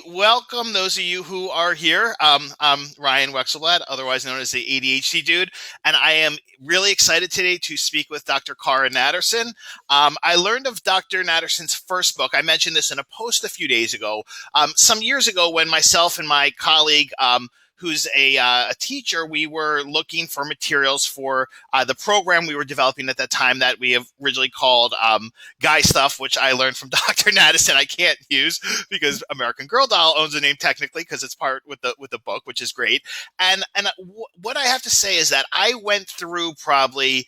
Welcome, those of you who are here. I'm Ryan Wexelblatt, otherwise known as the ADHD Dude, and I am really excited today to speak with Dr. Cara Natterson. I learned of Dr. Natterson's first book. I mentioned this in a post a few days ago. Some years ago, when myself and my colleague, who's a teacher, we were looking for materials for the program we were developing at that time that we have originally called Guy Stuff, which I learned from Dr. Natterson I can't use because American Girl Doll owns the name technically because it's part with the book, which is great. And what I have to say is that I went through probably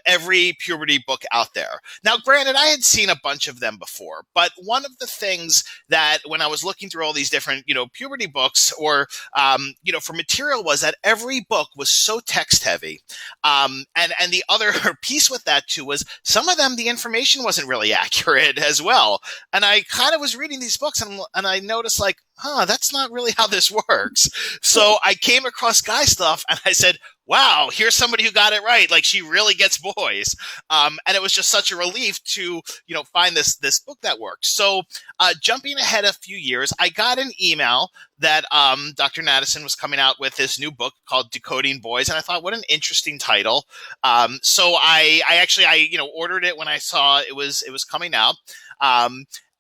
every puberty book out there. Now, granted, I had seen a bunch of them before, but one of the things that when I was looking through all these different, puberty books or for material was that every book was so text heavy. And the other piece with that too was some of them, the information wasn't really accurate as well. And I kind of was reading these books and I noticed like, that's not really how this works. So I came across Guy Stuff and I said, wow, here's somebody who got it right. Like she really gets boys. And it was just such a relief to, find this book that worked. So jumping ahead a few years, I got an email that Dr. Natterson was coming out with this new book called Decoding Boys. And I thought, what an interesting title. So I ordered it when I saw it was coming out.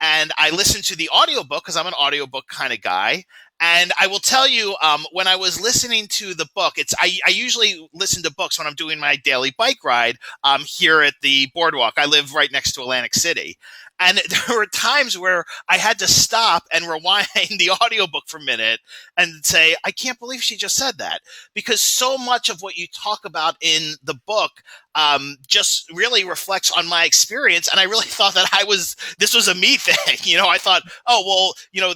And I listened to the audiobook because I'm an audiobook kind of guy. And I will tell you, when I was listening to the book, I usually listen to books when I'm doing my daily bike ride here at the boardwalk. I live right next to Atlantic City. And there were times where I had to stop and rewind the audiobook for a minute and say, I can't believe she just said that. Because so much of what you talk about in the book just really reflects on my experience. And I really thought that this was a me thing. I thought,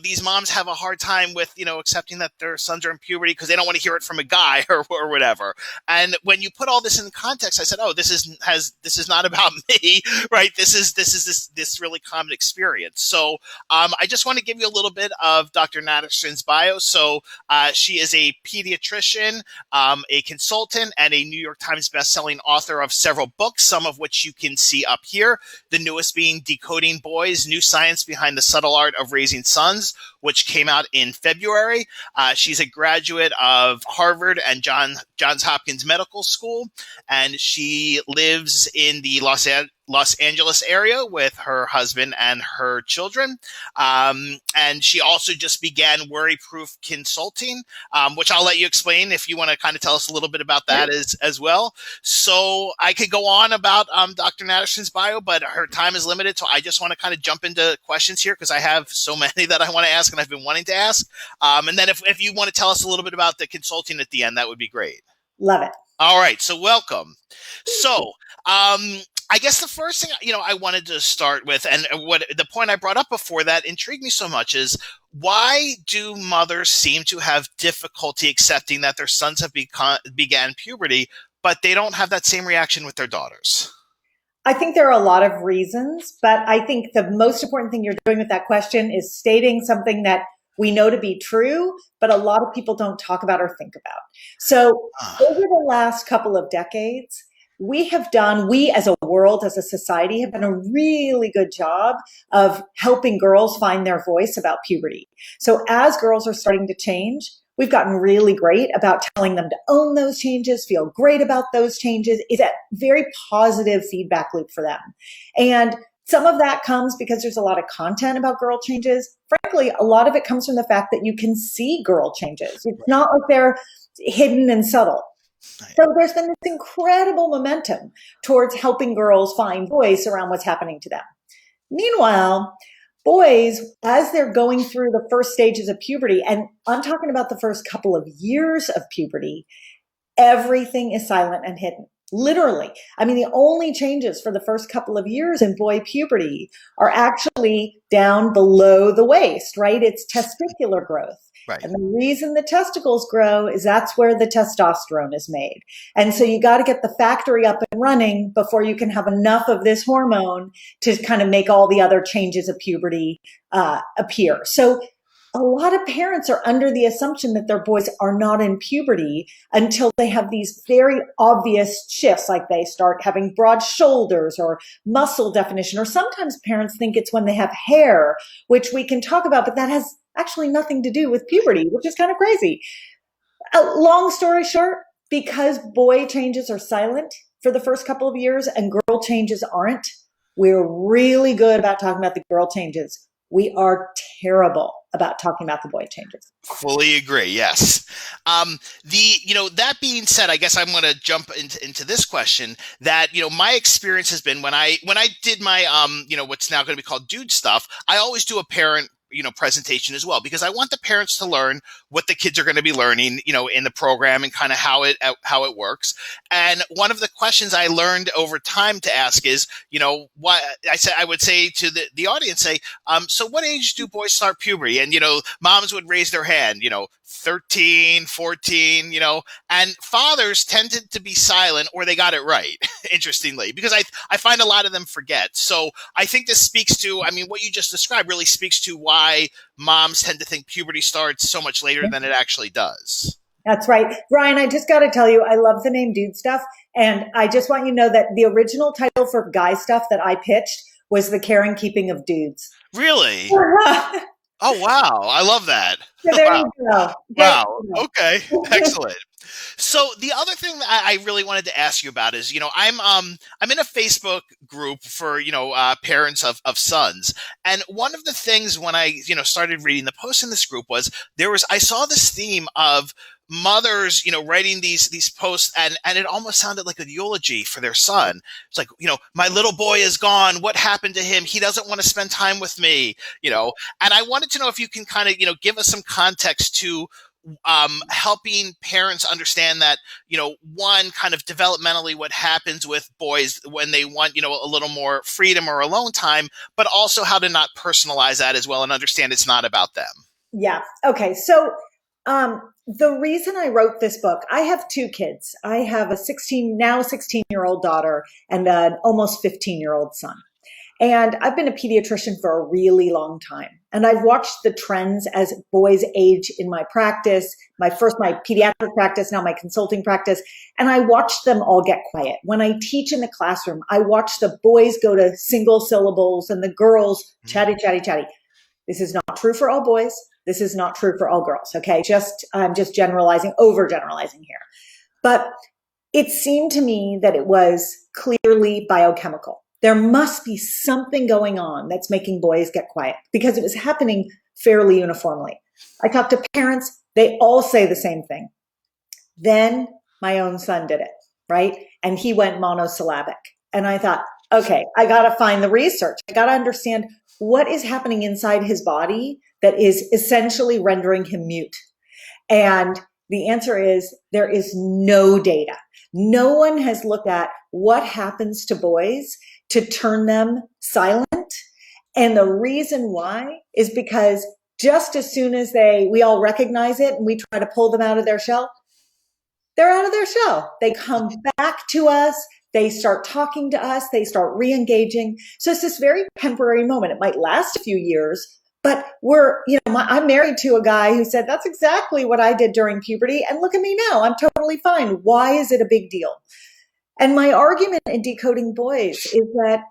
these moms have a hard time with, accepting that their sons are in puberty because they don't want to hear it from a guy or whatever. And when you put all this in context, I said, this is not about me, right? This is this really common experience. So I just want to give you a little bit of Dr. Natterson's bio. So she is a pediatrician, a consultant, and a New York Times bestselling author of several books, some of which you can see up here. The newest being Decoding Boys, New Science Behind the Subtle Art of Raising Sons, which came out in February. She's a graduate of Harvard and Johns Hopkins Medical School, and she lives in the Los Angeles area with her husband and her children. And she also just began Worry Proof Consulting, which I'll let you explain if you want to kind of tell us a little bit about that as well. So I could go on about Dr. Natterson's bio, but her time is limited. So I just want to kind of jump into questions here because I have so many that I want to ask and I've been wanting to ask. And then if you want to tell us a little bit about the consulting at the end, that would be great. Love it. All right. So welcome. So, I guess the first thing, I wanted to start with, and what the point I brought up before that intrigued me so much is, why do mothers seem to have difficulty accepting that their sons have began puberty, but they don't have that same reaction with their daughters? I think there are a lot of reasons, but I think the most important thing you're doing with that question is stating something that we know to be true, but a lot of people don't talk about or think about. So over the last couple of decades, we as a world, as a society, have done a really good job of helping girls find their voice about puberty. So as girls are starting to change, we've gotten really great about telling them to own those changes, feel great about those changes. It's a very positive feedback loop for them. And some of that comes because there's a lot of content about girl changes. Frankly, a lot of it comes from the fact that you can see girl changes. It's not like they're hidden and subtle. So there's been this incredible momentum towards helping girls find voice around what's happening to them. Meanwhile, boys, as they're going through the first stages of puberty, and I'm talking about the first couple of years of puberty, everything is silent and hidden. Literally. I mean, the only changes for the first couple of years in boy puberty are actually down below the waist, right? It's testicular growth. Right. And the reason the testicles grow is that's where the testosterone is made. And so you got to get the factory up and running before you can have enough of this hormone to kind of make all the other changes of puberty appear. So a lot of parents are under the assumption that their boys are not in puberty until they have these very obvious shifts, like they start having broad shoulders or muscle definition, or sometimes parents think it's when they have hair, which we can talk about, but that has actually nothing to do with puberty, which is kind of crazy. Long story short, because boy changes are silent for the first couple of years and girl changes aren't, we're really good about talking about the girl changes. We are terrible about talking about the boy changes. Fully agree. Yes. That being said, I guess I'm going to jump into this question that, my experience has been when I did my, what's now going to be called Dude stuff, I always do a parent presentation as well, because I want the parents to learn what the kids are going to be learning, in the program and kind of how it works. And one of the questions I learned over time to ask is, what I would say to the audience, so what age do boys start puberty? And, moms would raise their hand, 13, 14, and fathers tended to be silent or they got it right, interestingly, because I find a lot of them forget. So I think this speaks to, what you just described really speaks to why moms tend to think puberty starts so much later than it actually does. That's right. Ryan, I just got to tell you, I love the name Dude Stuff. And I just want you to know that the original title for Guy Stuff that I pitched was The Care and Keeping of Dudes. Really? Oh, wow. I love that. So there you go. Wow. Okay. Excellent. So the other thing that I really wanted to ask you about is, I'm in a Facebook group for, parents of sons. And one of the things when I, started reading the posts in this group was I saw this theme of mothers, writing these posts and it almost sounded like a eulogy for their son. It's like, my little boy is gone. What happened to him? He doesn't want to spend time with me, and I wanted to know if you can kind of, give us some context to helping parents understand that, one, kind of developmentally what happens with boys when they want, a little more freedom or alone time, but also how to not personalize that as well and understand it's not about them. Yeah. Okay. So, the reason I wrote this book, I have two kids. I have a 16-year-old daughter and an almost 15-year-old son. And I've been a pediatrician for a really long time. And I've watched the trends as boys age in my practice, my pediatric practice, now my consulting practice. And I watched them all get quiet. When I teach in the classroom, I watch the boys go to single syllables and the girls chatty, chatty, chatty. This is not true for all boys. This is not true for all girls. Okay. I'm just overgeneralizing here. But it seemed to me that it was clearly biochemical. There must be something going on that's making boys get quiet because it was happening fairly uniformly. I talked to parents. They all say the same thing. Then my own son did it, right? And he went monosyllabic. And I thought, okay, I got to find the research. I got to understand what is happening inside his body that is essentially rendering him mute. And the answer is there is no data. No one has looked at what happens to boys to turn them silent. And the reason why is because just as soon as we all recognize it and we try to pull them out of their shell, they're out of their shell. They come back to us. They start talking to us. They start re-engaging. So it's this very temporary moment. It might last a few years, but I'm married to a guy who said, that's exactly what I did during puberty. And look at me now. I'm totally fine. Why is it a big deal? And my argument in Decoding Boys is that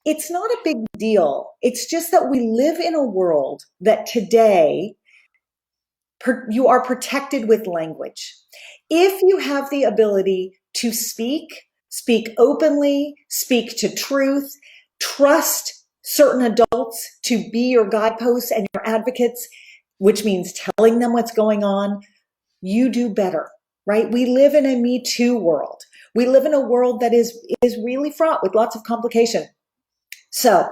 it's not a big deal. It's just that we live in a world that today you are protected with language. If you have the ability to speak openly, speak to truth, trust certain adults to be your guideposts and your advocates, which means telling them what's going on, you do better, right? We live in a Me Too world. We live in a world that is really fraught with lots of complication. So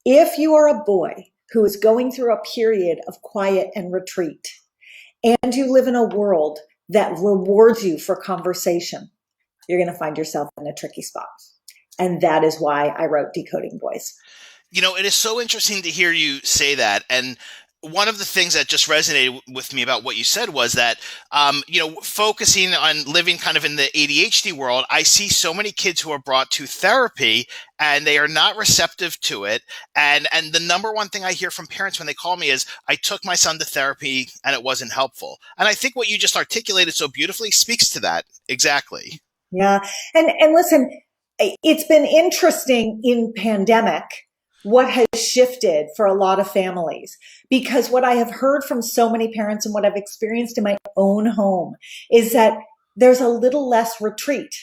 if you are a boy who is going through a period of quiet and retreat, and you live in a world that rewards you for conversation, you're going to find yourself in a tricky spot. And that is why I wrote Decoding Boys. It is so interesting to hear you say that. And one of the things that just resonated with me about what you said was that, focusing on living kind of in the ADHD world, I see so many kids who are brought to therapy and they are not receptive to it. And the number one thing I hear from parents when they call me is, I took my son to therapy and it wasn't helpful. And I think what you just articulated so beautifully speaks to that. Exactly. Yeah. And listen, it's been interesting in pandemic what has shifted for a lot of families, because what I have heard from so many parents and what I've experienced in my own home is that there's a little less retreat.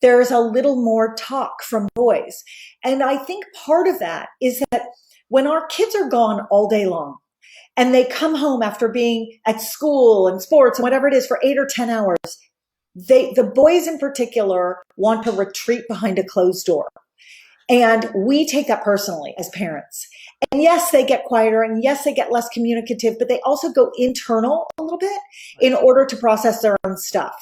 There's a little more talk from boys. And I think part of that is that when our kids are gone all day long and they come home after being at school and sports and whatever it is for 8 or 10 hours, the boys in particular want to retreat behind a closed door. And we take that personally as parents. And yes, they get quieter and yes, they get less communicative, but they also go internal a little bit in order to process their own stuff.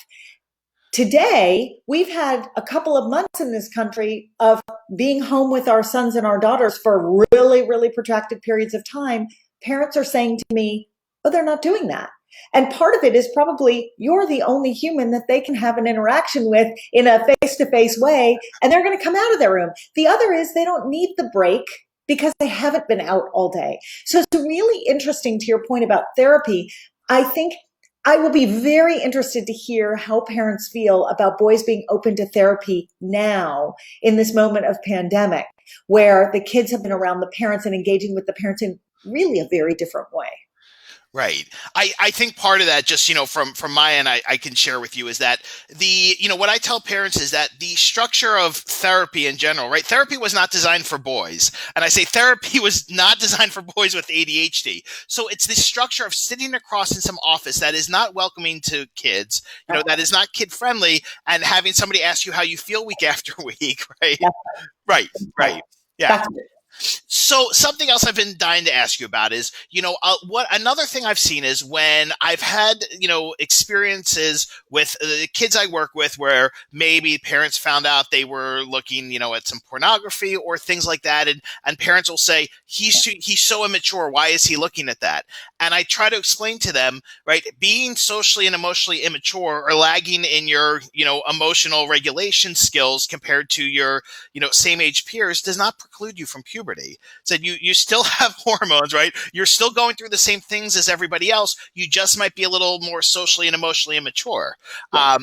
Today, we've had a couple of months in this country of being home with our sons and our daughters for really, really protracted periods of time. Parents are saying to me, oh, they're not doing that. And part of it is probably you're the only human that they can have an interaction with in a face-to-face way, and they're going to come out of their room. The other is they don't need the break because they haven't been out all day. So it's really interesting to your point about therapy. I think I will be very interested to hear how parents feel about boys being open to therapy now in this moment of pandemic, where the kids have been around the parents and engaging with the parents in really a very different way. Right. I think part of that, just, from my end, I can share with you is that what I tell parents is that the structure of therapy in general, right? Therapy was not designed for boys. And I say therapy was not designed for boys with ADHD. So it's this structure of sitting across in some office that is not welcoming to kids, that is not kid friendly, and having somebody ask you how you feel week after week, right? Right. Yeah. So something else I've been dying to ask you about is, what another thing I've seen is when I've had, experiences with the kids I work with where maybe parents found out they were looking, at some pornography or things like that. And parents will say, he's so immature. Why is he looking at that? And I try to explain to them, right, being socially and emotionally immature or lagging in your, emotional regulation skills compared to your, same age peers does not preclude you from puberty. Said you still have hormones, right? You're still going through the same things as everybody else. You just might be a little more socially and emotionally immature. Yeah.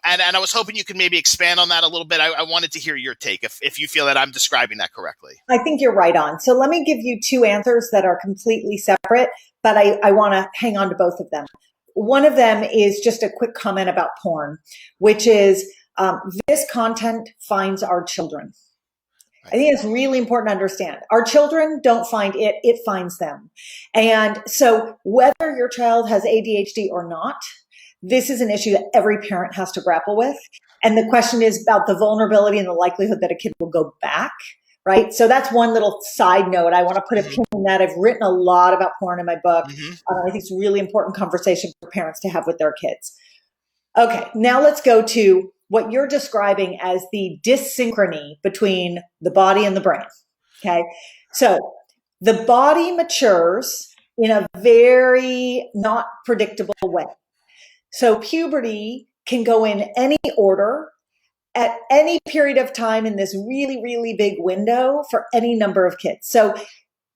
And I was hoping you could maybe expand on that a little bit. I wanted to hear your take if you feel that I'm describing that correctly. I think you're right on. So let me give you two answers that are completely separate, but I want to hang on to both of them. One of them is just a quick comment about porn, which is this content finds our children. I think it's really important to understand. Our children don't find it, it finds them. And so whether your child has ADHD or not, this is an issue that every parent has to grapple with. And the question is about the vulnerability and the likelihood that a kid will go back, right? So that's one little side note. I want to put a pin in that. I've written a lot about porn in my book. I think it's a really important conversation for parents to have with their kids. Okay, now let's go to what you're describing as the dyssynchrony between the body and the brain. Okay. So the body matures in a very not predictable way. So puberty can go in any order at any period of time in this really, really big window for any number of kids. So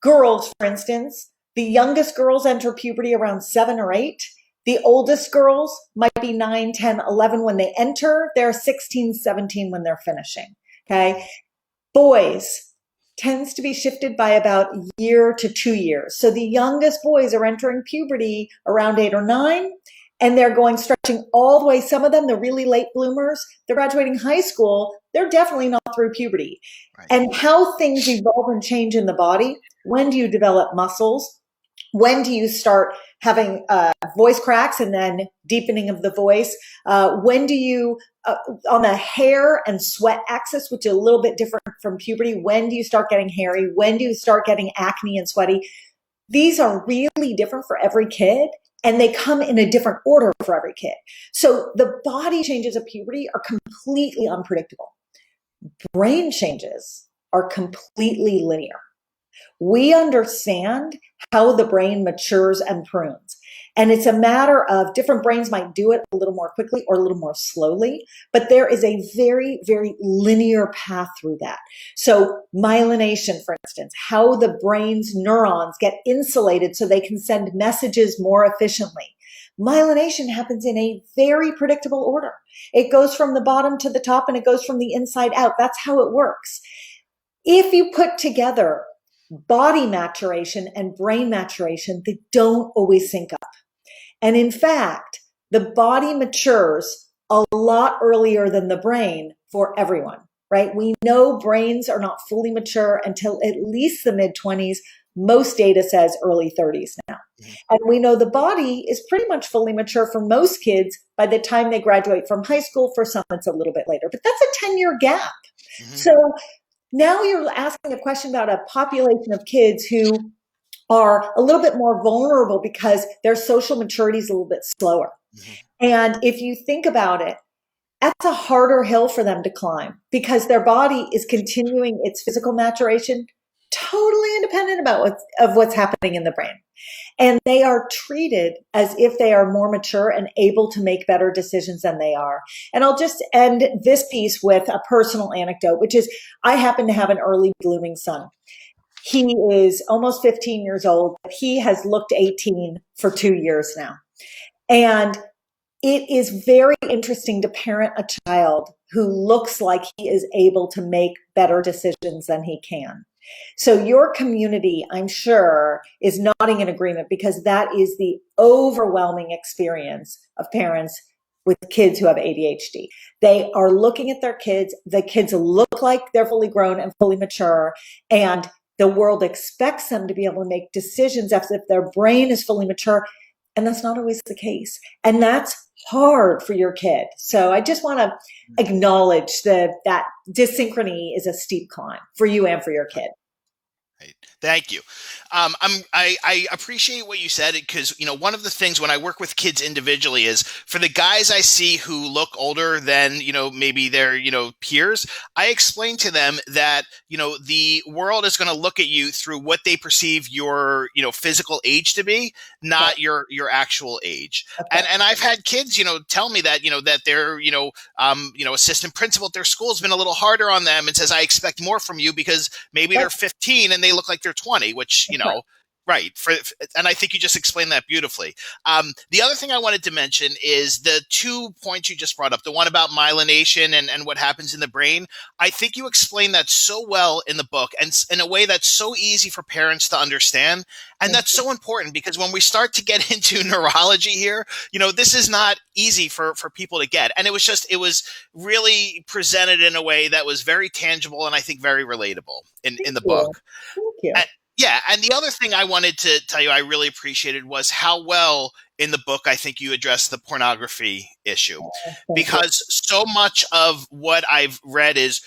girls, for instance, the youngest girls enter puberty around 7 or 8. The oldest girls might be 9, 10, 11 when they enter. They're 16, 17 when they're finishing. Okay. Boys tends to be shifted by about a year to 2 years. So the youngest boys are entering puberty around 8 or 9, and they're stretching all the way. Some of them, the really late bloomers, they're graduating high school. They're definitely not through puberty. Right. And how things evolve and change in the body. When do you develop muscles? When do you start having voice cracks and then deepening of the voice? When do you, on the hair and sweat axis, which is a little bit different from puberty, when do you start getting hairy? When do you start getting acne and sweaty? These are really different for every kid, and they come in a different order for every kid. So the body changes of puberty are completely unpredictable. Brain changes are completely linear. We understand how the brain matures and prunes. And it's a matter of different brains might do it a little more quickly or a little more slowly, but there is a very, very linear path through that. So myelination, for instance, how the brain's neurons get insulated so they can send messages more efficiently. Myelination happens in a very predictable order. It goes from the bottom to the top and it goes from the inside out. That's how it works. If you put together body maturation and brain maturation, they don't always sync up. And in fact, the body matures a lot earlier than the brain for everyone, right? We know brains are not fully mature until at least the mid-20s. Most data says early 30s now. And we know the body is pretty much fully mature for most kids by the time they graduate from high school. For some, it's a little bit later, but that's a 10-year gap. So now you're asking a question about a population of kids who are a little bit more vulnerable because their social maturity is a little bit slower. And if you think about it, that's a harder hill for them to climb because their body is continuing its physical maturation totally independent of what's happening in the brain. And they are treated as if they are more mature and able to make better decisions than they are. And I'll just end this piece with a personal anecdote, which is I happen to have an early blooming son. He is almost 15 years old. He has looked 18 for 2 years now. And it is very interesting to parent a child who looks like he is able to make better decisions than he can. So your community, I'm sure, is nodding in agreement because that is the overwhelming experience of parents with kids who have ADHD. They are looking at their kids. The kids look like they're fully grown and fully mature, and the world expects them to be able to make decisions as if their brain is fully mature, and that's not always the case. And that's hard for your kid. So I just want to acknowledge that dysynchrony is a steep climb for you and for your kid. Right. Thank you. I appreciate what you said because, one of the things when I work with kids individually is for the guys I see who look older than, maybe their, peers, I explain to them that, the world is going to look at you through what they perceive your, physical age to be, not your actual age. Okay. And I've had kids, tell me that, that their, assistant principal at their school has been a little harder on them and says, I expect more from you because maybe they're 15 and they look like they're 20, which, right. And I think you just explained that beautifully. The other thing I wanted to mention is the 2 points you just brought up, the one about myelination and what happens in the brain. I think you explained that so well in the book and in a way that's so easy for parents to understand. And that's so important because when we start to get into neurology here, this is not easy for people to get. And it was really presented in a way that was very tangible and I think very relatable in the book. Thank you. Yeah. And the other thing I wanted to tell you I really appreciated was how well in the book I think you addressed the pornography issue. Because so much of what I've read is,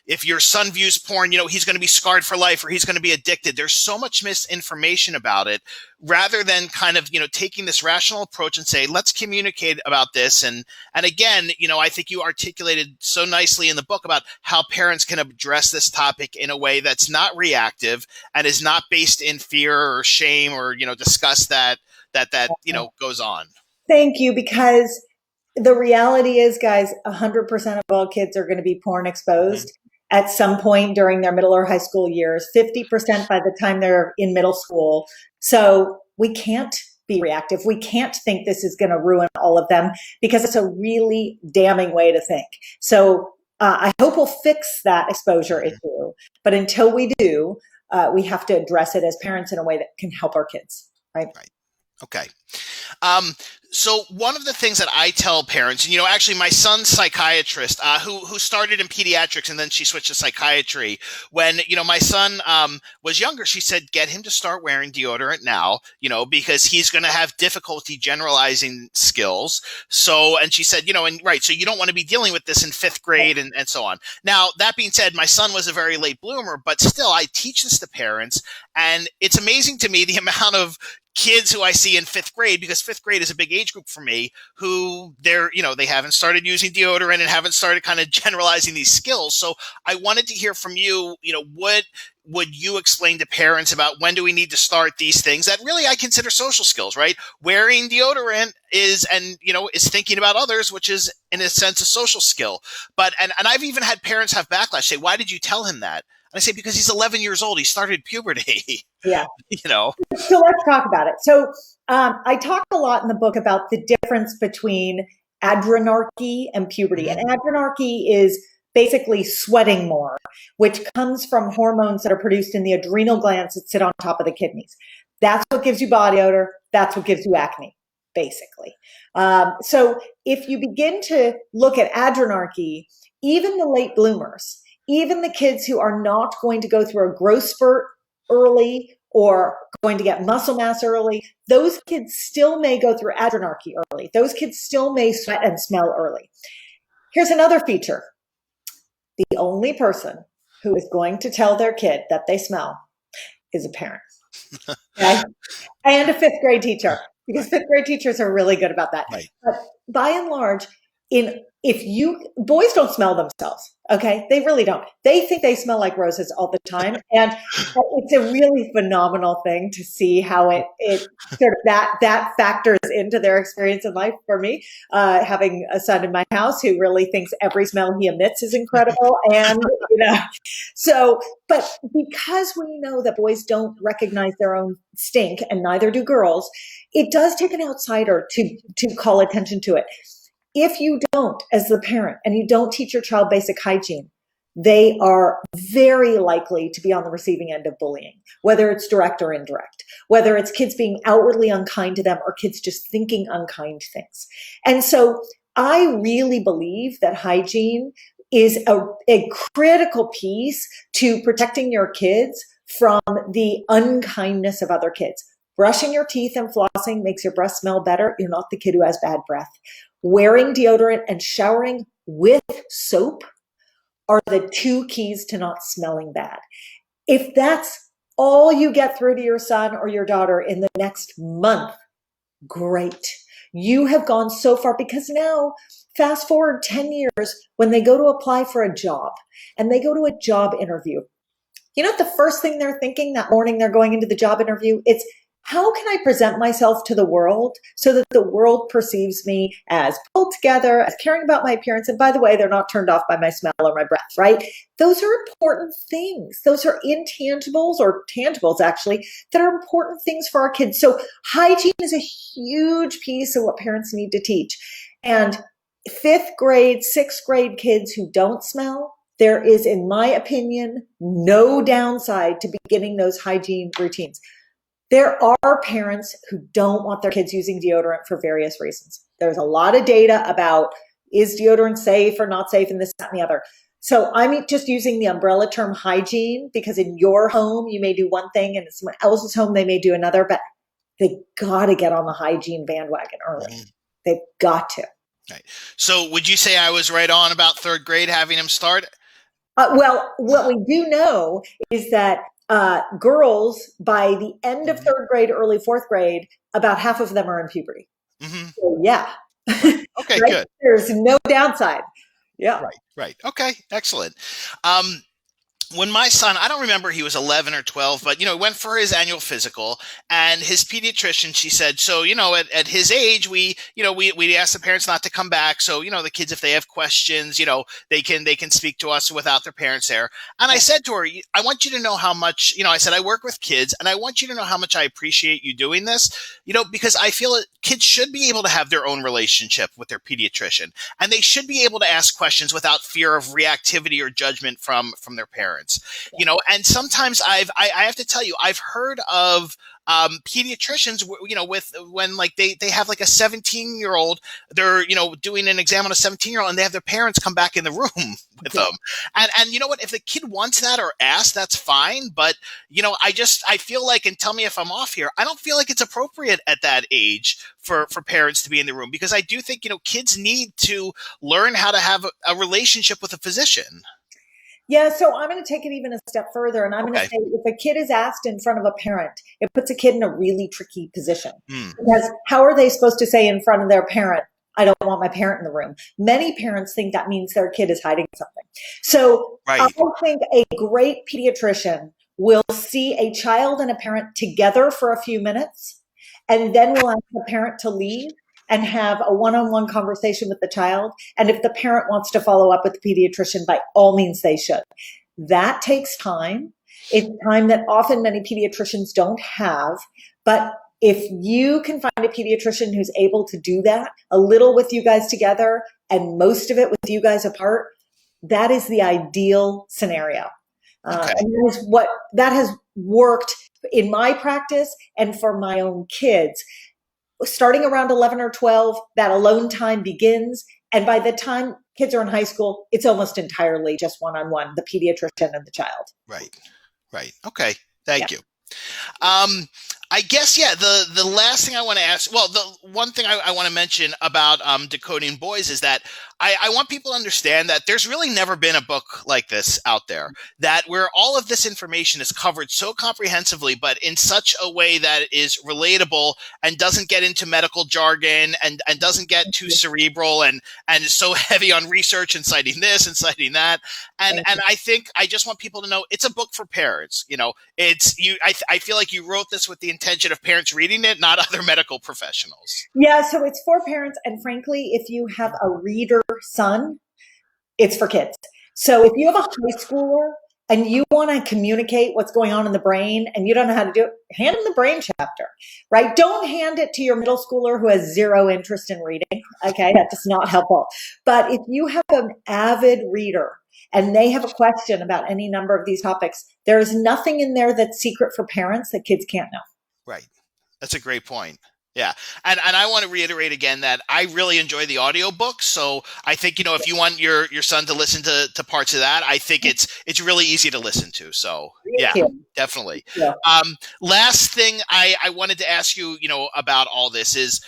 if your son views porn, he's going to be scarred for life or he's going to be addicted. There's so much misinformation about it rather than kind of, taking this rational approach and say, let's communicate about this. And again, I think you articulated so nicely in the book about how parents can address this topic in a way that's not reactive and is not based in fear or shame or, disgust that goes on. Thank you, because the reality is, guys, 100% of all kids are going to be porn exposed at some point during their middle or high school years, 50% by the time they're in middle school. So we can't be reactive. We can't think this is going to ruin all of them because it's a really damning way to think. So I hope we'll fix that exposure issue. But until we do, we have to address it as parents in a way that can help our kids. Right. Okay. So one of the things that I tell parents, and, actually my son's psychiatrist, who started in pediatrics and then she switched to psychiatry. When, my son, was younger, she said, get him to start wearing deodorant now, because he's going to have difficulty generalizing skills. So, and she said, so you don't want to be dealing with this in 5th grade and so on. Now, that being said, my son was a very late bloomer, but still I teach this to parents and it's amazing to me the amount of kids who I see in fifth grade, because fifth grade is a big age group for me, who they haven't started using deodorant and haven't started kind of generalizing these skills. So I wanted to hear from you, what would you explain to parents about when do we need to start these things that really I consider social skills, right? Wearing deodorant is thinking about others, which is in a sense a social skill. But, and I've even had parents have backlash, say, why did you tell him that? And I say, because he's 11 years old. He started puberty. Yeah. So let's talk about it. So I talk a lot in the book about the difference between adrenarche and puberty. And adrenarche is basically sweating more, which comes from hormones that are produced in the adrenal glands that sit on top of the kidneys. That's what gives you body odor. That's what gives you acne, basically. So if you begin to look at adrenarche, even the late bloomers, even the kids who are not going to go through a growth spurt early or going to get muscle mass early, those kids still may go through adrenarche early. Those kids still may sweat and smell early. Here's another feature. The only person who is going to tell their kid that they smell is a parent. Okay? And a fifth grade teacher, because fifth grade teachers are really good about that. Right. But by and large, boys don't smell themselves, okay? They really don't. They think they smell like roses all the time. And it's a really phenomenal thing to see how it sort of that factors into their experience in life for me, having a son in my house who really thinks every smell he emits is incredible. And, but because we know that boys don't recognize their own stink and neither do girls, it does take an outsider to call attention to it. If you don't, as the parent, and you don't teach your child basic hygiene, they are very likely to be on the receiving end of bullying, whether it's direct or indirect, whether it's kids being outwardly unkind to them or kids just thinking unkind things. And so I really believe that hygiene is a critical piece to protecting your kids from the unkindness of other kids. Brushing your teeth and flossing makes your breath smell better. You're not the kid who has bad breath. Wearing deodorant and showering with soap are the two keys to not smelling bad. If that's all you get through to your son or your daughter in the next month, great. You have gone so far, because now, fast forward 10 years, when they go to apply for a job and they go to a job interview, the first thing they're thinking that morning they're going into the job interview, it's, how can I present myself to the world so that the world perceives me as pulled together, as caring about my appearance? And by the way, they're not turned off by my smell or my breath, right? Those are important things. Those are intangibles, or tangibles actually, that are important things for our kids. So hygiene is a huge piece of what parents need to teach. And fifth grade, sixth grade kids who don't smell, there is, in my opinion, no downside to beginning those hygiene routines. There are parents who don't want their kids using deodorant for various reasons. There's a lot of data about, is deodorant safe or not safe, and this, that, and the other. So I'm just using the umbrella term hygiene, because in your home, you may do one thing, and in someone else's home, they may do another, but they got to get on the hygiene bandwagon early. They've got to. Right. So would you say I was right on about third grade having him start? Well, what we do know is that girls, by the end of third grade, early fourth grade, about half of them are in puberty. So, yeah. Okay, right? good. There's no downside. Yeah. Right. Okay, excellent. When my son, I don't remember, he was 11 or 12, but, went for his annual physical, and his pediatrician, she said, so, at his age, we ask the parents not to come back. So, the kids, if they have questions, they can speak to us without their parents there. And I said to her, I want you to know how much, I said, I work with kids, and I want you to know how much I appreciate you doing this, because I feel that kids should be able to have their own relationship with their pediatrician, and they should be able to ask questions without fear of reactivity or judgment from their parents. And sometimes I have to tell you, I've heard of pediatricians, when like they have like a 17-year-old, they're, doing an exam on a 17-year-old, and they have their parents come back in the room with them. And you know what, if the kid wants that or asks, that's fine. But, I feel like, and tell me if I'm off here, I don't feel like it's appropriate at that age for parents to be in the room, because I do think, kids need to learn how to have a relationship with a physician. Yeah, so I'm going to take it even a step further, and I'm going to Okay. say if a kid is asked in front of a parent, it puts a kid in a really tricky position. Mm, Because how are they supposed to say in front of their parent, I don't want my parent in the room? Many parents think that means their kid is hiding something. So I right. think a great pediatrician will see a child and a parent together for a few minutes, and then will ask the parent to leave and have a one-on-one conversation with the child. And if the parent wants to follow up with the pediatrician, by all means they should. That takes time. It's time that often many pediatricians don't have. But if you can find a pediatrician who's able to do that, a little with you guys together and most of it with you guys apart, that is the ideal scenario. Okay. And that has worked in my practice and for my own kids. Starting around 11 or 12, that alone time begins. And by the time kids are in high school, it's almost entirely just one-on-one, the pediatrician and the child. Right. Right. Okay. Thank Yeah. you. I guess, yeah, the last thing I want to ask, well, the one thing I want to mention about Decoding Boys is that I want people to understand that there's really never been a book like this out there, that where all of this information is covered so comprehensively, but in such a way that is relatable and doesn't get into medical jargon and doesn't get too cerebral and is so heavy on research and citing this and citing that. And I think I just want people to know it's a book for parents. You know, it's you. I feel like you wrote this with the intention of parents reading it, not other medical professionals. Yeah, so it's for parents. And frankly, if you have a reader son, it's for kids. So if you have a high schooler and you want to communicate what's going on in the brain and you don't know how to do it, hand them the brain chapter, right? Don't hand it to your middle schooler who has zero interest in reading. Okay, that's not helpful. But if you have an avid reader and they have a question about any number of these topics, there is nothing in there that's secret for parents that kids can't know. Right. That's a great point. Yeah. And I want to reiterate again that I really enjoy the audiobook. So I think, you know, if you want your son to listen to parts of that, I think it's really easy to listen to. So yeah, definitely. Yeah. Last thing I wanted to ask you, you know, about all this is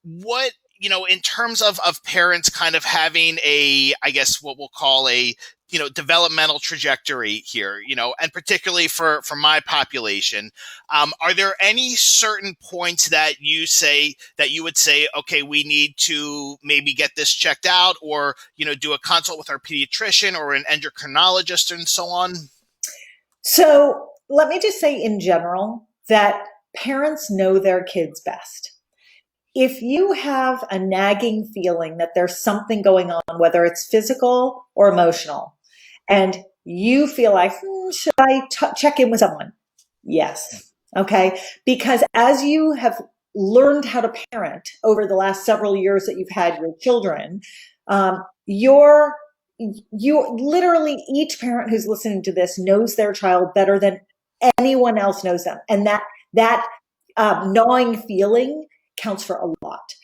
what, you know, in terms of parents kind of having a, I guess what we'll call a, you know, developmental trajectory here, you know, and particularly for my population, are there any certain points that you would say, okay, we need to maybe get this checked out or, you know, do a consult with our pediatrician or an endocrinologist and so on? So let me just say in general that parents know their kids best. If you have a nagging feeling that there's something going on, whether it's physical or emotional, and you feel like, should I check in with someone? Yes. Okay. Because as you have learned how to parent over the last several years that you've had your children, you literally, each parent who's listening to this knows their child better than anyone else knows them. And that gnawing feeling counts for a lot.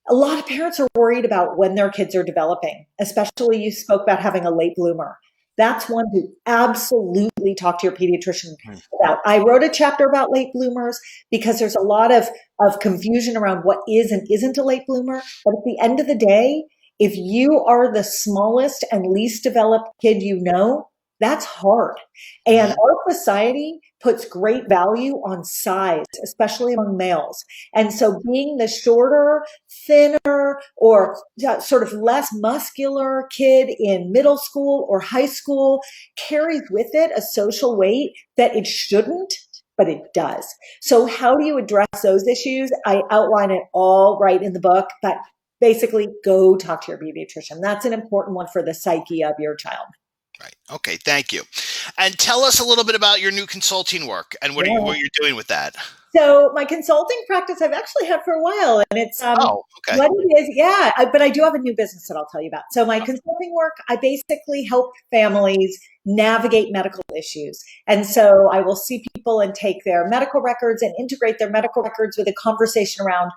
A lot of parents are worried about when their kids are developing, especially you spoke about having a late bloomer. That's one to absolutely talk to your pediatrician about. I wrote a chapter about late bloomers because there's a lot of confusion around what is and isn't a late bloomer. But at the end of the day, if you are the smallest and least developed kid you know, that's hard. And our society puts great value on size, especially among males. And so being the shorter, thinner, or sort of less muscular kid in middle school or high school carries with it a social weight that it shouldn't, but it does. So how do you address those issues? I outline it all right in the book, but basically go talk to your pediatrician. That's an important one for the psyche of your child. Right. Okay. Thank you. And tell us a little bit about your new consulting work and what you're doing with that. So my consulting practice I've actually had for a while, and it's okay. what it is. Yeah, but I do have a new business that I'll tell you about. So my consulting work, I basically help families navigate medical issues. And so I will see people and take their medical records and integrate their medical records with a conversation around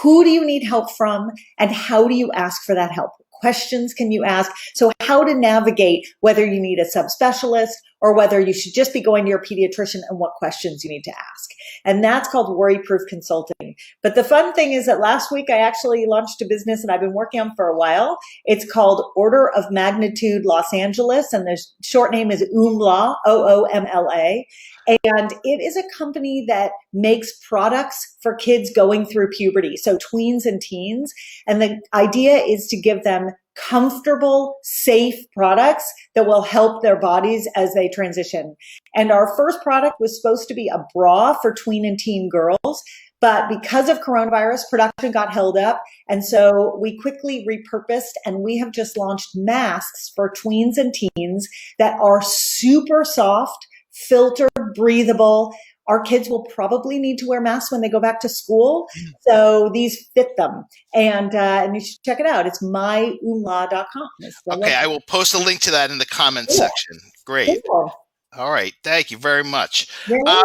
who do you need help from and how do you ask for that help? Questions can you ask? So how to navigate whether you need a subspecialist or whether you should just be going to your pediatrician and what questions you need to ask. And that's called worry-proof consulting. But the fun thing is that last week I actually launched a business that I've been working on for a while. It's called Order of Magnitude Los Angeles, and the short name is OOMLA, OOMLA. And it is a company that makes products for kids going through puberty, so tweens and teens. And the idea is to give them comfortable, safe products that will help their bodies as they transition. And our first product was supposed to be a bra for tween and teen girls. But because of coronavirus, production got held up. And so we quickly repurposed, and we have just launched masks for tweens and teens that are super soft, filtered, breathable. Our kids will probably need to wear masks when they go back to school. So these fit them. And you should check it out. It's myumla.com. Okay, I will post a link to that in the comments section. Great. Cool. All right. Thank you very much. Can I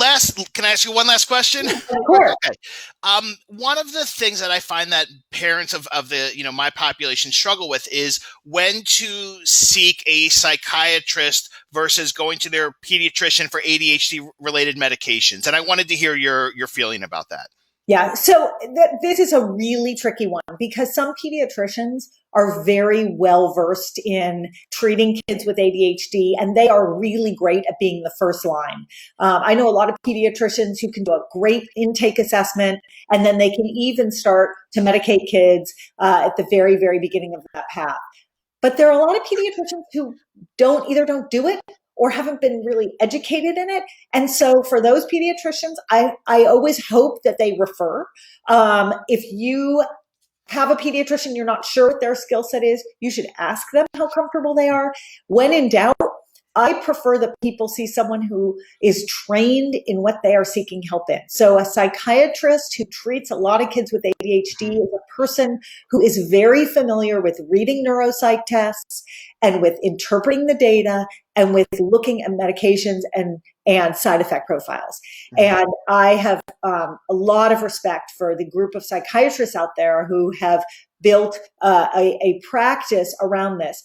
ask you one last question? Of course. Okay. One of the things that I find that parents of the, my population struggle with is when to seek a psychiatrist versus going to their pediatrician for ADHD related medications. And I wanted to hear your feeling about that. Yeah. So this is a really tricky one because some pediatricians are very well versed in treating kids with ADHD, and they are really great at being the first line. I know a lot of pediatricians who can do a great intake assessment, and then they can even start to medicate kids at the very, very beginning of that path. But there are a lot of pediatricians who either don't do it or haven't been really educated in it. And so for those pediatricians, I always hope that they refer. If you have a pediatrician, you're not sure what their skill set is, you should ask them how comfortable they are. When in doubt, I prefer that people see someone who is trained in what they are seeking help in. So a psychiatrist who treats a lot of kids with ADHD is a person who is very familiar with reading neuropsych tests and with interpreting the data and with looking at medications and side effect profiles. And I have a lot of respect for the group of psychiatrists out there who have built a practice around this.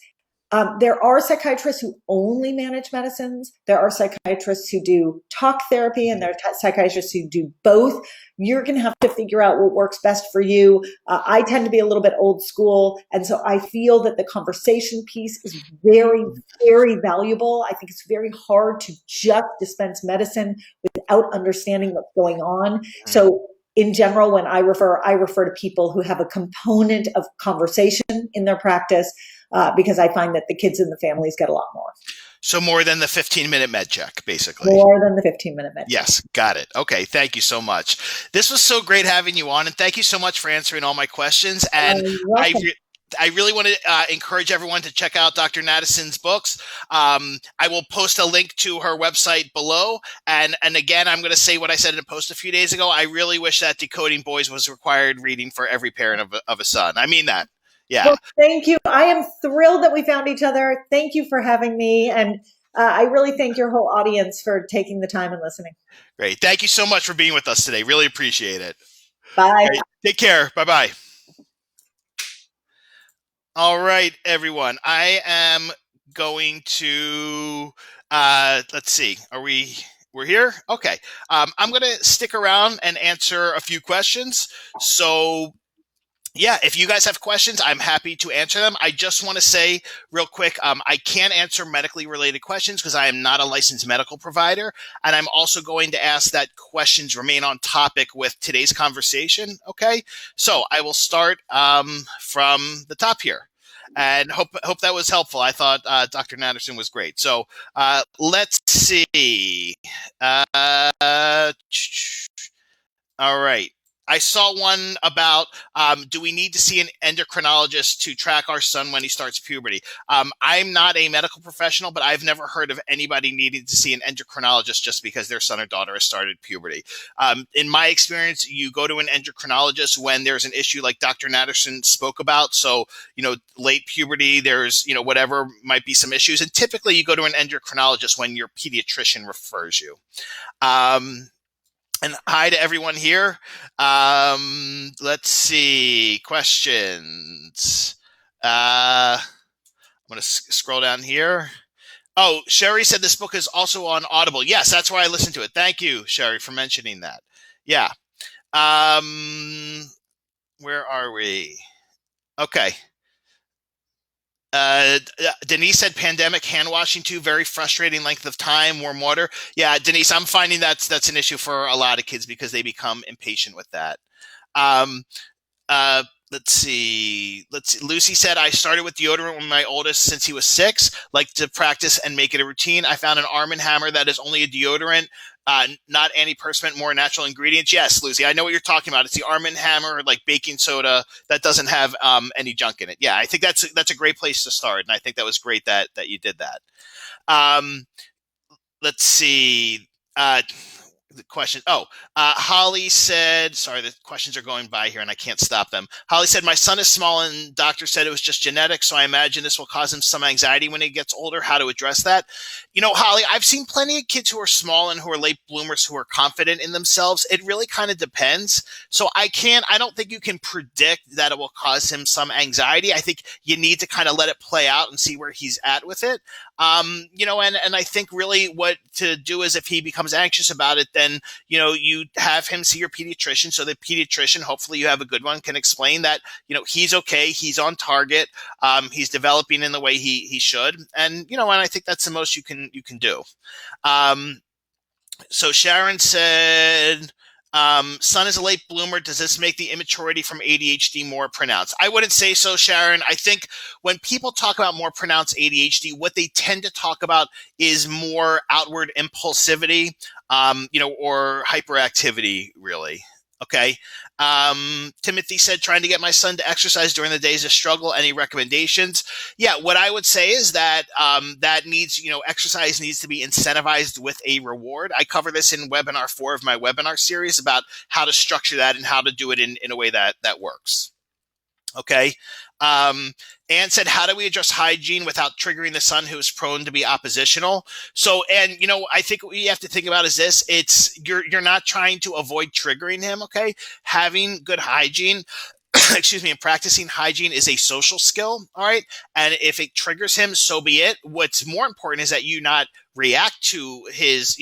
There are psychiatrists who only manage medicines. There are psychiatrists who do talk therapy, and there are psychiatrists who do both. You're going to have to figure out what works best for you. I tend to be a little bit old school, and so I feel that the conversation piece is very, very valuable. I think it's very hard to just dispense medicine without understanding what's going on. So in general, when I refer to people who have a component of conversation in their practice, because I find that the kids and the families get a lot more. So more than the 15-minute med check, basically. More than the 15-minute med check. Yes, got it. Okay, I so much. This was so great having you on, and thank you so much for answering all my questions. And I really want to encourage everyone to check out Dr. Natterson's books. I will post a link to her website below. And again, I'm going to say what I said in a post a few days ago. I really wish that Decoding Boys was required reading for every parent of a son. I mean that. Yeah. Well, thank you. I am thrilled that we found each other. Thank you for having me. And I really thank your whole audience for taking the time and listening. Great. Thank you so much for being with us today. Really appreciate it. Bye. Right. Take care. Bye-bye. All right, everyone. I am going to, let's see. We're here? Okay. I'm going to stick around and answer a few questions. So yeah, if you guys have questions, I'm happy to answer them. I just want to say real quick, I can't answer medically related questions because I am not a licensed medical provider. And I'm also going to ask that questions remain on topic with today's conversation. Okay. So I will start from the top here. And hope that was helpful. I thought Dr. Natterson was great. So let's see. All right. I saw one about do we need to see an endocrinologist to track our son when he starts puberty? I'm not a medical professional, but I've never heard of anybody needing to see an endocrinologist just because their son or daughter has started puberty. In my experience, you go to an endocrinologist when there's an issue like Dr. Natterson spoke about. So, late puberty, there's, whatever might be some issues. And typically you go to an endocrinologist when your pediatrician refers you. And hi to everyone here. Let's see. Questions. I'm going to scroll down here. Oh, Sherry said this book is also on Audible. Yes, that's where I listened to it. Thank you, Sherry, for mentioning that. Yeah. Um, where are we? Okay. Denise said pandemic hand washing too, very frustrating length of time, warm water. Yeah, Denise, I'm finding that's an issue for a lot of kids because they become impatient with that. Um, Uh, let's see. Lucy said, I started with deodorant with my oldest since he was 6, like to practice and make it a routine. I found an Arm& Hammer that is only a deodorant, not antiperspirant, more natural ingredients. Yes, Lucy, I know what you're talking about. It's the Arm& Hammer, like baking soda that doesn't have any junk in it. Yeah, I think that's a great place to start. And I think that was great that you did that. Um, let's see. The question. Holly said, sorry, the questions are going by here and I can't stop them. Holly said, my son is small and doctor said it was just genetic. So I imagine this will cause him some anxiety when he gets older. How to address that? Holly, I've seen plenty of kids who are small and who are late bloomers who are confident in themselves. It really kind of depends. So I don't think you can predict that it will cause him some anxiety. I think you need to kind of let it play out and see where he's at with it. And I think really what to do is if he becomes anxious about it, then, you have him see your pediatrician. So the pediatrician, hopefully you have a good one, can explain that, he's okay. He's on target. He's developing in the way he should. And, and I think that's the most you can do. So Sharon said, son is a late bloomer. Does this make the immaturity from ADHD more pronounced? I wouldn't say so, Sharon. I think when people talk about more pronounced ADHD, what they tend to talk about is more outward impulsivity, or hyperactivity, really. Okay. Timothy said, trying to get my son to exercise during the day is a struggle. Any recommendations? Yeah, what I would say is that that needs, exercise needs to be incentivized with a reward. I cover this in webinar 4 of my webinar series about how to structure that and how to do it in a way that works. Okay. Anne said, how do we address hygiene without triggering the son who is prone to be oppositional? So, and, I think what you have to think about is this. You're not trying to avoid triggering him. Okay. Having good hygiene, excuse me, and practicing hygiene is a social skill. All right. And if it triggers him, so be it. What's more important is that you not react to his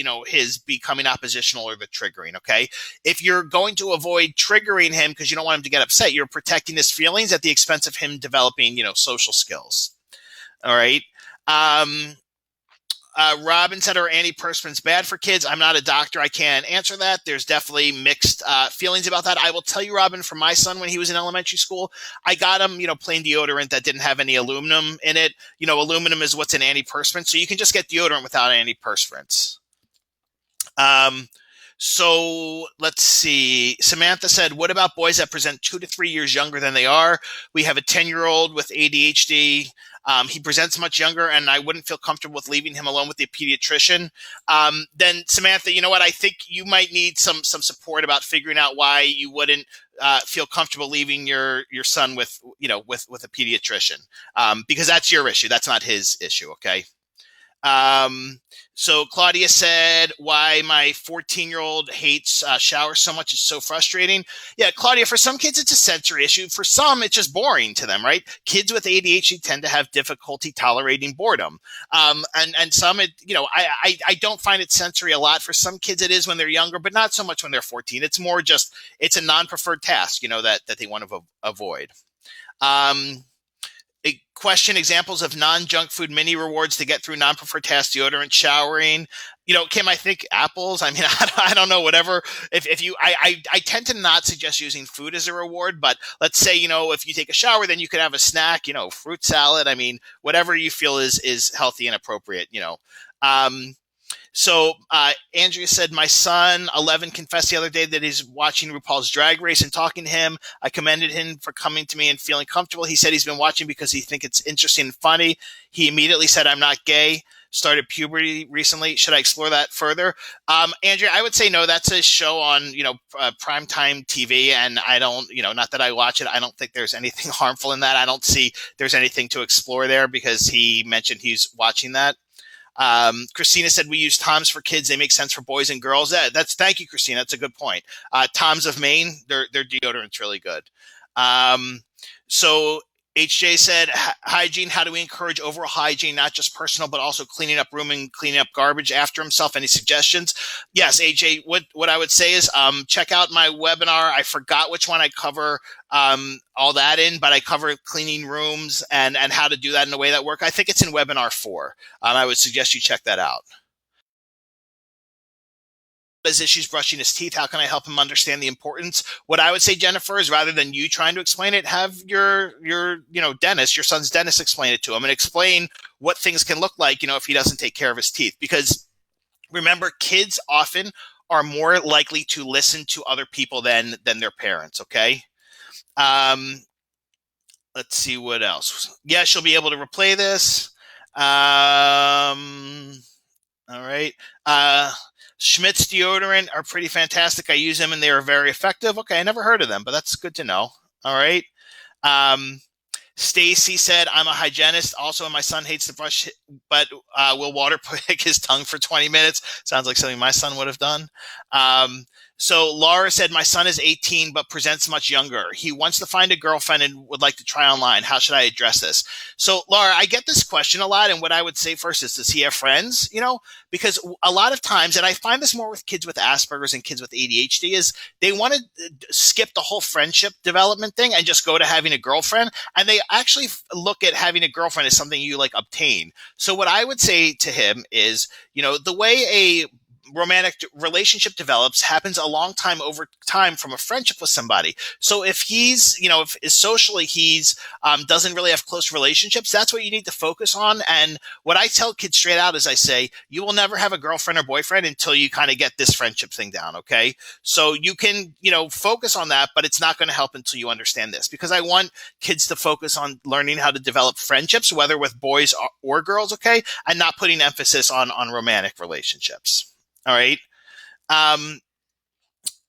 becoming oppositional or the triggering. Okay. If you're going to avoid triggering him because you don't want him to get upset, you're protecting his feelings at the expense of him developing, social skills. All right. Robin said, are antiperspirants bad for kids? I'm not a doctor. I can't answer that. There's definitely mixed feelings about that. I will tell you, Robin, for my son, when he was in elementary school, I got him, plain deodorant that didn't have any aluminum in it. Aluminum is what's an antiperspirant. So you can just get deodorant without antiperspirants. So let's see. Samantha said, what about boys that present 2 to 3 years younger than they are? We have a 10-year-old with ADHD. He presents much younger, and I wouldn't feel comfortable with leaving him alone with the pediatrician. Then Samantha, you know what? I think you might need some support about figuring out why you wouldn't feel comfortable leaving your son with a pediatrician, because that's your issue. That's not his issue. Okay. So Claudia said, why my 14-year-old hates showers so much is so frustrating. Yeah, Claudia, for some kids, it's a sensory issue. For some, it's just boring to them, right? Kids with ADHD tend to have difficulty tolerating boredom. And some, I don't find it sensory a lot. For some kids, it is when they're younger, but not so much when they're 14. It's more just, it's a non-preferred task, that they want to avoid. A question, examples of non-junk food mini rewards to get through non-preferred tasks, deodorant, showering. Kim, I think apples. I mean, I don't know, whatever. I tend to not suggest using food as a reward, but let's say, if you take a shower, then you could have a snack, fruit salad. I mean, whatever you feel is healthy and appropriate, So Andrea said, my son, 11, confessed the other day that he's watching RuPaul's Drag Race and talking to him. I commended him for coming to me and feeling comfortable. He said he's been watching because he thinks it's interesting and funny. He immediately said, I'm not gay. Started puberty recently. Should I explore that further? Andrea, I would say no. That's a show on, primetime TV. And I don't, not that I watch it. I don't think there's anything harmful in that. I don't see there's anything to explore there because he mentioned he's watching that. Christina said, we use Toms for kids. They make sense for boys and girls. Thank you, Christina. That's a good point. Toms of Maine, their deodorant's really good. So HJ said, hygiene, how do we encourage overall hygiene, not just personal, but also cleaning up room and cleaning up garbage after himself? Any suggestions? Yes, AJ, what I would say is check out my webinar. I forgot which one I cover all that in, but I cover cleaning rooms and how to do that in a way that works. I think it's in webinar 4. I would suggest you check that out. His issues brushing his teeth. How can I help him understand the importance? What I would say, Jennifer, is rather than you trying to explain it, have your dentist, your son's dentist, explain it to him and explain what things can look like, if he doesn't take care of his teeth. Because remember, kids often are more likely to listen to other people than their parents. Okay. Let's see what else. Yeah, she'll be able to replay this. All right. Schmidt's deodorant are pretty fantastic. I use them and they are very effective. Okay, I never heard of them, but that's good to know. All right. Stacy said, I'm a hygienist. Also, my son hates to brush, but will water pick his tongue for 20 minutes. Sounds like something my son would have done. So Laura said, my son is 18, but presents much younger. He wants to find a girlfriend and would like to try online. How should I address this? So Laura, I get this question a lot. And what I would say first is, does he have friends? Because a lot of times, and I find this more with kids with Asperger's and kids with ADHD, is they want to skip the whole friendship development thing and just go to having a girlfriend. And they actually look at having a girlfriend as something you obtain. So what I would say to him is, the way a romantic relationship develops happens a long time over time from a friendship with somebody. So if he's, if socially he's doesn't really have close relationships, that's what you need to focus on. And what I tell kids straight out is I say, you will never have a girlfriend or boyfriend until you kind of get this friendship thing down. Okay. So you can, focus on that, but it's not going to help until you understand this, because I want kids to focus on learning how to develop friendships, whether with boys or girls. Okay. And not putting emphasis on romantic relationships. All right.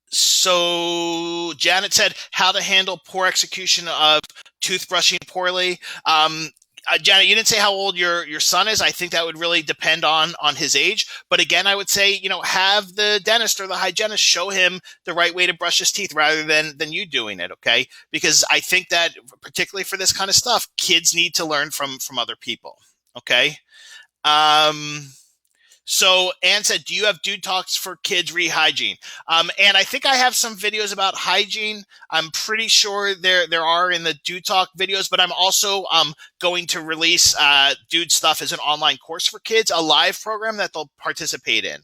So Janet said, how to handle poor execution of toothbrushing poorly. Janet, you didn't say how old your son is. I think that would really depend on his age. But again, I would say, have the dentist or the hygienist show him the right way to brush his teeth rather than you doing it. Okay. Because I think that particularly for this kind of stuff, kids need to learn from other people. Okay. So Ann said, do you have dude talks for kids re-hygiene? And I think I have some videos about hygiene. I'm pretty sure there are in the dude talk videos, but I'm also going to release dude stuff as an online course for kids, a live program that they'll participate in.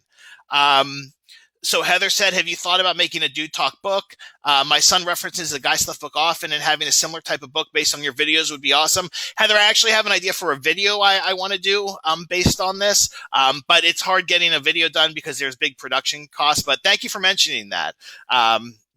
So Heather said, have you thought about making a dude talk book? My son references the Guy Stuff book often, and having a similar type of book based on your videos would be awesome. Heather, I actually have an idea for a video I want to do based on this, but it's hard getting a video done because there's big production costs. But thank you for mentioning that.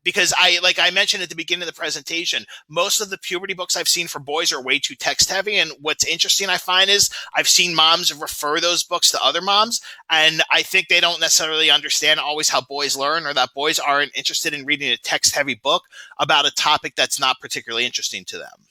Because like I mentioned at the beginning of the presentation, most of the puberty books I've seen for boys are way too text heavy. And what's interesting, I find, is I've seen moms refer those books to other moms. And I think they don't necessarily understand always how boys learn, or that boys aren't interested in reading a text heavy book about a topic that's not particularly interesting to them,